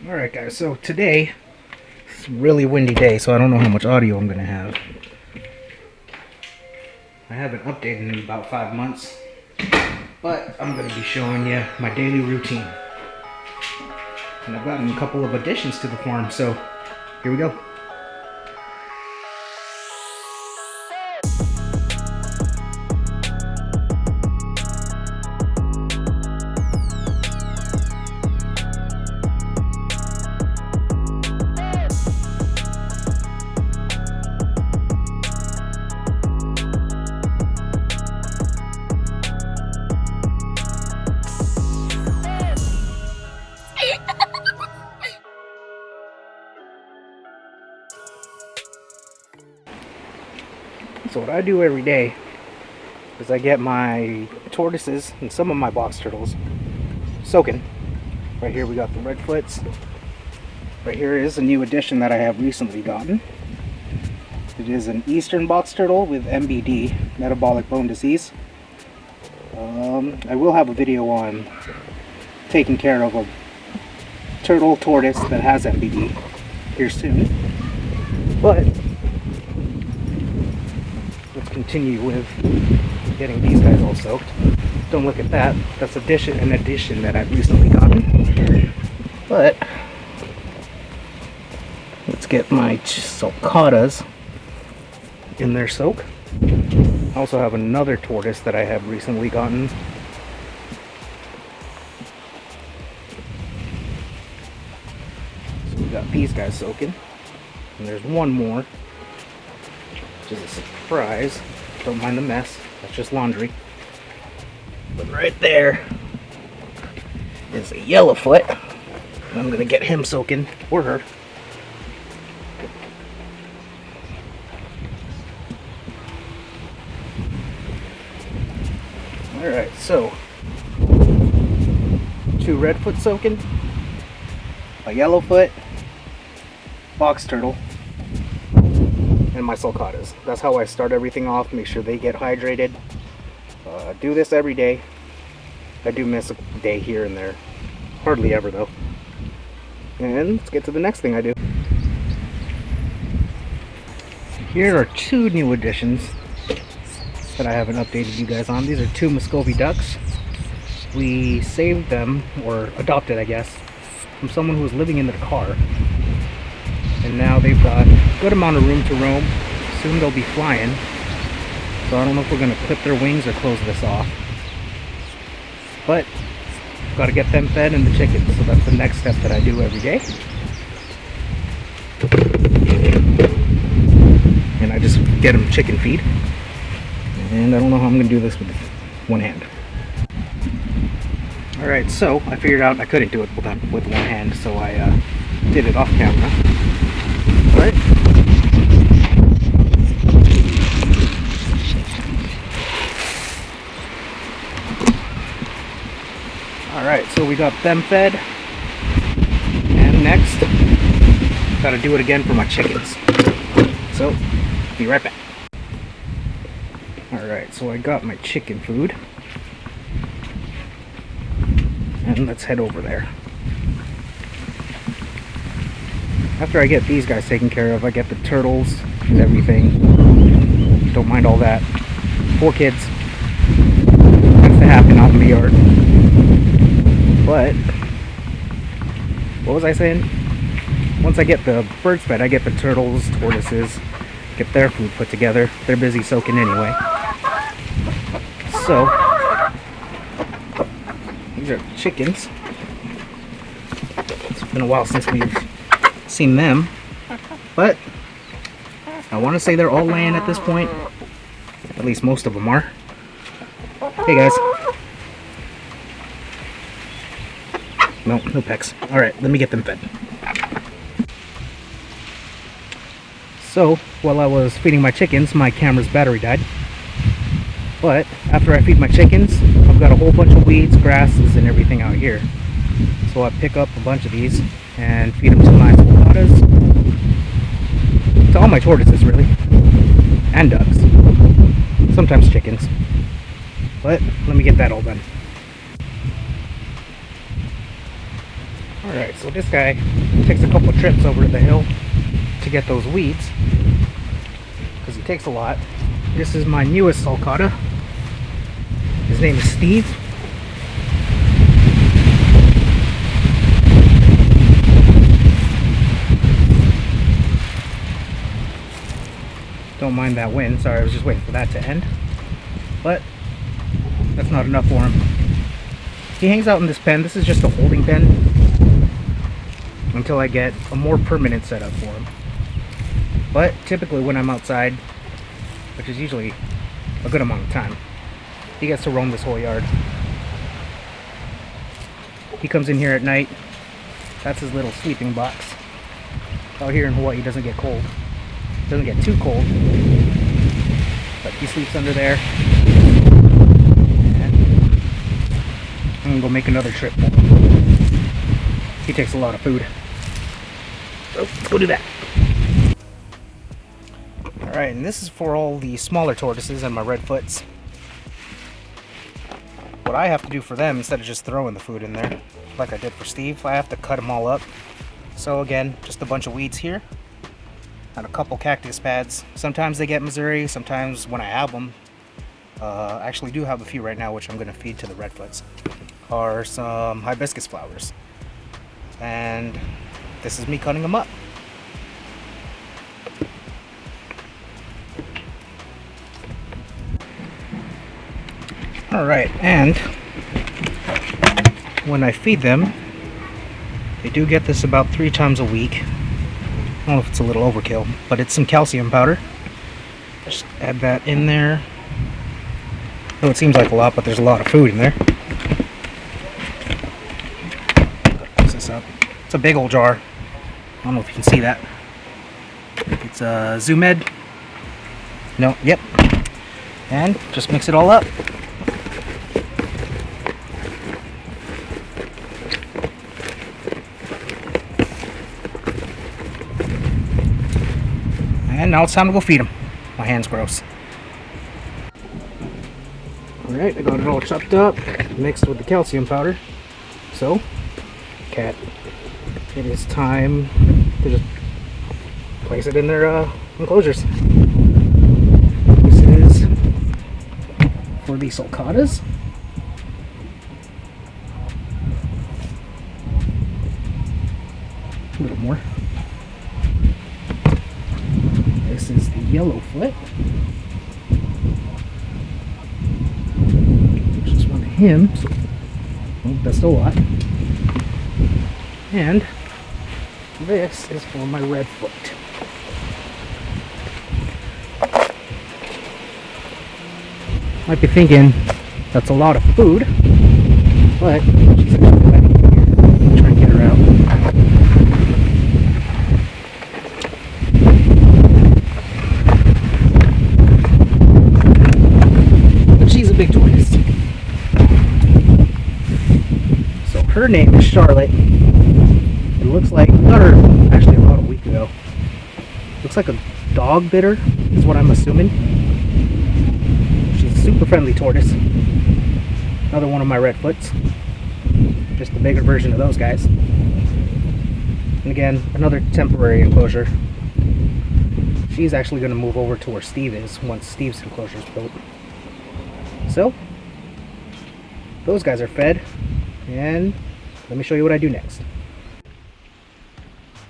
Alright guys, so today, it's a really windy day, so I don't know how much audio I'm going to have. I haven't updated in about 5 months, but I'm going to be showing you my daily routine. And I've gotten a couple of additions to the farm, so here we go. So what I do every day is I get my tortoises and some of my box turtles soaking. Right here we got the redfoots. Right here is a new addition that I have recently gotten. It is an eastern box turtle with MBD, metabolic bone disease. I will have a video on taking care of a tortoise that has MBD here soon. But let's continue with getting these guys all soaked. Don't look at that. That's an addition that I've recently gotten. But let's get my sulcatas in their soak. I also have another tortoise that I have recently gotten. So we got these guys soaking. And there's one more, which is a surprise. Don't mind the mess. That's just laundry. But right there is a yellowfoot. And I'm gonna get him soaking, or her. Alright, so 2 redfoot soaking, a yellowfoot, box turtle, and my sulcatas. That's how I start everything off. Make sure they get hydrated. Do this every day. I do miss a day here and there. Hardly ever though. And let's get to the next thing I do. Here are 2 new additions that I haven't updated you guys on. These are 2 Muscovy ducks. We saved them, or adopted I guess, from someone who was living in their car. And now they've got a good amount of room to roam. Soon they'll be flying. So I don't know if we're going to clip their wings or close this off. But got to get them fed and the chickens. So that's the next step that I do every day. And I just get them chicken feed. And I don't know how I'm going to do this with one hand. Alright, so I figured out I couldn't do it with one hand. So I did it off camera. Right. Alright, so we got them fed. And next, gotta do it again for my chickens. So, be right back. Alright, so I got my chicken food. And let's head over there. After I get these guys taken care of, I get the turtles and everything. Don't mind all that. 4 kids. That's to happen out in the yard. But, what was I saying? Once I get the birds fed, I get the turtles, tortoises, get their food put together. They're busy soaking anyway. So, these are chickens. It's been a while since we've seen them, but I want to say they're all laying at this point. At least most of them are. Hey guys. No pecks. Alright, let me get them fed. So, while I was feeding my chickens, my camera's battery died. But after I feed my chickens, I've got a whole bunch of weeds, grasses, and everything out here. So I pick up a bunch of these and feed them to my sulcatas, to all my tortoises really, and ducks, sometimes chickens. But let me get that all done. Alright, so this guy takes a couple trips over to the hill to get those weeds, because he takes a lot. This is my newest sulcata. His name is Steve. Don't mind that wind. Sorry, I was just waiting for that to end. But that's not enough for him. He hangs out in this pen. This is just a holding pen until I get a more permanent setup for him. But typically when I'm outside, which is usually a good amount of time, he gets to roam this whole yard. He comes in here at night. That's his little sleeping box. Out here in Hawaii, it doesn't get cold. It doesn't get too cold, but he sleeps under there. And I'm gonna go make another trip. He takes a lot of food. So let's go do that. Alright, and this is for all the smaller tortoises and my redfoots. What I have to do for them, instead of just throwing the food in there, like I did for Steve, I have to cut them all up. So again, just a bunch of weeds here, and a couple cactus pads. Sometimes they get Missouri, sometimes when I have them, I actually do have a few right now, which I'm going to feed to the redfoots, are some hibiscus flowers. And this is me cutting them up. Alright, and when I feed them, they do get this about 3 times a week. I don't know if it's a little overkill, but it's some calcium powder. Just add that in there. Oh, it seems like a lot, but there's a lot of food in there. Close this up. It's a big old jar. I don't know if you can see that. It's a Zoomed. No, yep. And just mix it all up. And now it's time to go feed them. My hand's gross. Alright, I got it all chopped up, mixed with the calcium powder. So, cat, it is time to just place it in their enclosures. This is for the sulcatas. A little more. This is the yellowfoot. There's just one of him, so that's a lot. And this is for my redfoot. Might be thinking that's a lot of food, but she's actually letting me here. I'm trying to get her out. She's a big tortoise. So her name is Charlotte. It looks like, we got her actually about a week ago. Looks like a dog bit her, is what I'm assuming. She's a super friendly tortoise. Another one of my redfoots. Just a bigger version of those guys. And again, another temporary enclosure. She's actually going to move over to where Steve is once Steve's enclosure is built. So, those guys are fed, and let me show you what I do next.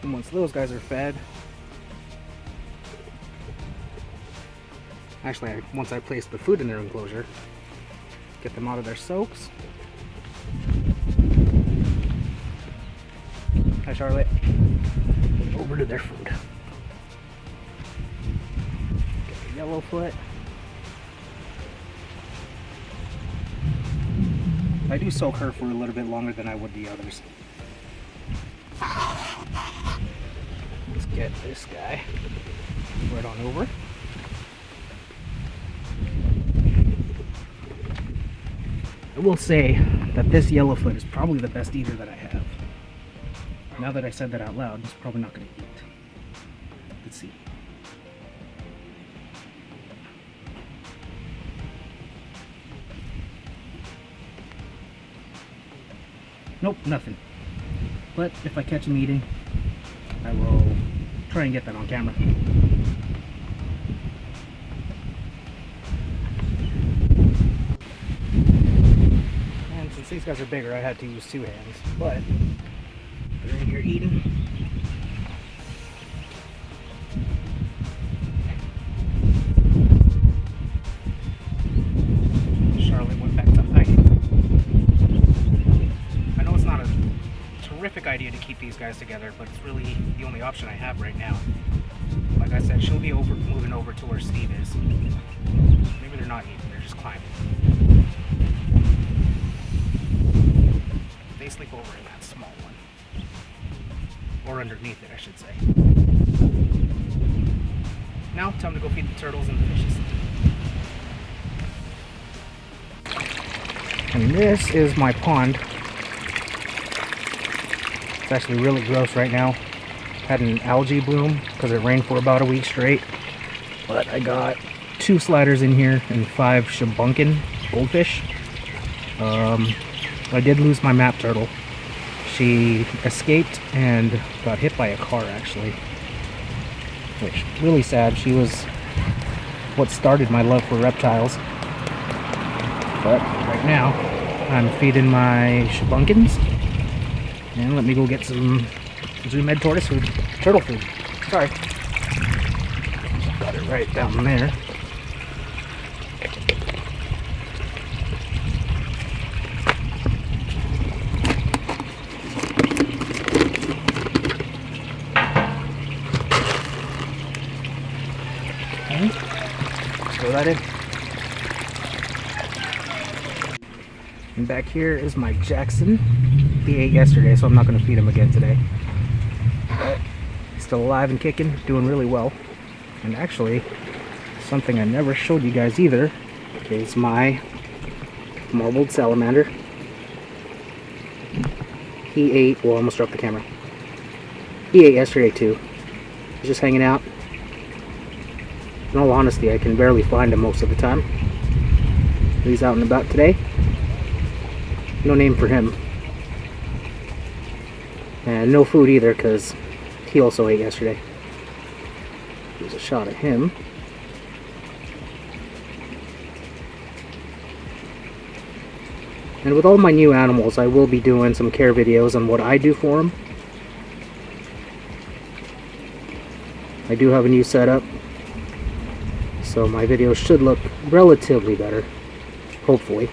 And once those guys are fed, actually once I place the food in their enclosure, get them out of their soaks. Hi Charlotte. Over to their food. Get the yellowfoot. I do soak her for a little bit longer than I would the others. Let's get this guy right on over. I will say that this yellowfoot is probably the best eater that I have. Now that I said that out loud, he's probably not going to eat. Let's see. Nope, nothing. But if I catch them eating, I will try and get that on camera. And since these guys are bigger, I had to use 2 hands, but they're in here eating. Charlotte went back to hiding. I know it's not a terrific idea to keep these guys together, but it's really the only option I have right now. Like I said, she'll be moving over to where Steve is. Maybe they're not eating, they're just climbing. They sleep over in that small one. Or underneath it, I should say. Now, time to go feed the turtles and the fishes. And this is my pond. It's actually really gross right now. Had an algae bloom because it rained for about a week straight. But I got 2 sliders in here and 5 shabunkin goldfish. I did lose my map turtle. She escaped and got hit by a car actually. Which, really sad. She was what started my love for reptiles. But right now, I'm feeding my shabunkins. And let me go get some Zoom Med tortoise food. Turtle food. Sorry. Got it right down there. Okay. Let's throw that in. And back here is my Jackson. He ate yesterday, so I'm not going to feed him again today. But he's still alive and kicking, doing really well. And actually, something I never showed you guys either is my marbled salamander. He ate, well, I almost dropped the camera. He ate yesterday too. He's just hanging out. In all honesty, I can barely find him most of the time. He's out and about today. No name for him. And no food either, because he also ate yesterday. Here's a shot of him. And with all my new animals, I will be doing some care videos on what I do for them. I do have a new setup, so my videos should look relatively better, hopefully.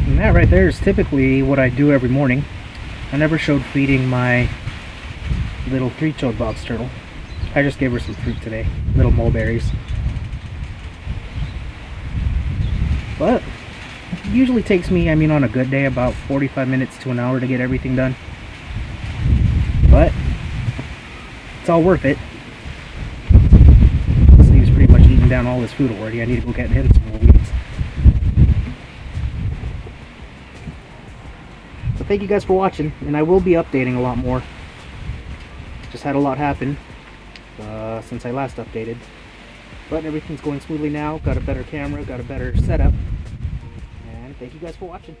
And that right there is typically what I do every morning. I never showed feeding my little 3-toed box turtle. I just gave her some fruit today, little mulberries. But it usually takes me, on a good day, about 45 minutes to an hour to get everything done. But it's all worth it. Steve's pretty much eating down all his food already. I need to go get him some more weeds. So thank you guys for watching, and I will be updating a lot more. Just had a lot happen since I last updated. But everything's going smoothly now. Got a better camera, got a better setup. And thank you guys for watching.